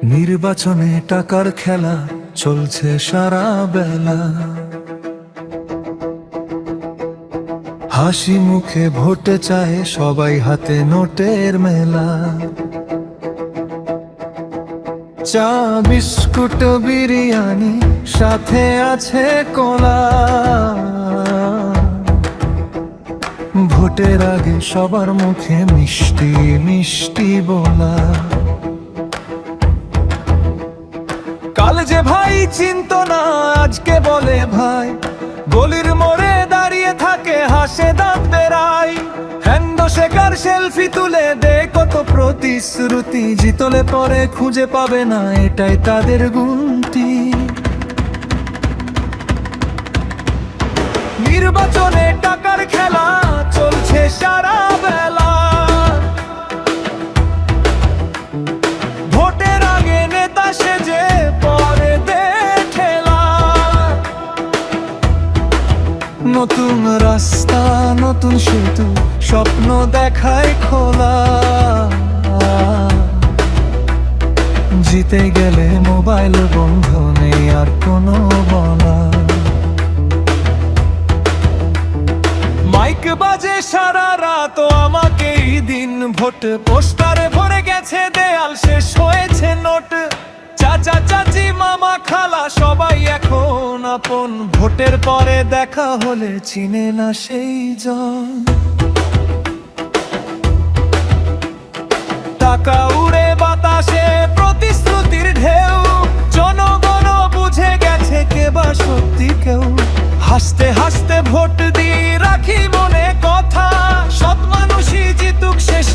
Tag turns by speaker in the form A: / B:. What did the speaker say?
A: নির্বাচনে টাকার খেলা চলছে সারা বেলা, হাসি মুখে ভোটে চায় সবাই, হাতে নোটের মেলা। চা বিস্কুট বিরিয়ানি সাথে আছে কলা, ভোটের আগে সবার মুখে মিষ্টি মিষ্টি বলা। কাল যে ভাই চিনত না আজকে বলে ভাই, গলির মোড়ে দাঁড়িয়ে থাকে হাসে দাঁত বেড়াই। হ্যান্ড শেখার সেলফি তুলে দে কত প্রতিশ্রুতি, জিতলে পরে খুঁজে পাবে না এটাই তাদের গুনতি। নির্বাচনে টাকার খেলা চলছে সারা বেলা, ভোটের আগে নেতা সেজে পরে দে ঠেলা। নতুন রাস্তা নতুন সেতু স্বপ্ন দেখায় খোলা, জিতে গেলে মোবাইল বন্ধ নেই আর কোনো বলা। মাইক বাজে সারা রাত আমাকেই দিন, ভোট পোস্টারে ভরে গেছে দেয়াল, শেষ হয়েছে নোট। চাচা চাচি মামা খালা সবাই এখন আপন, ভোটের পরে দেখা হলে চিনে না সেই জন। টাকা উড়ে বাতাসে প্রতিশ্রুতির ঢেউ, জনগণ বুঝে গেছে কে বা সত্যি কেউ। হাসতে হাসতে ভোট দিয়ে রাখি মনে কথা, সৎ মানুষই জিতুক শেষ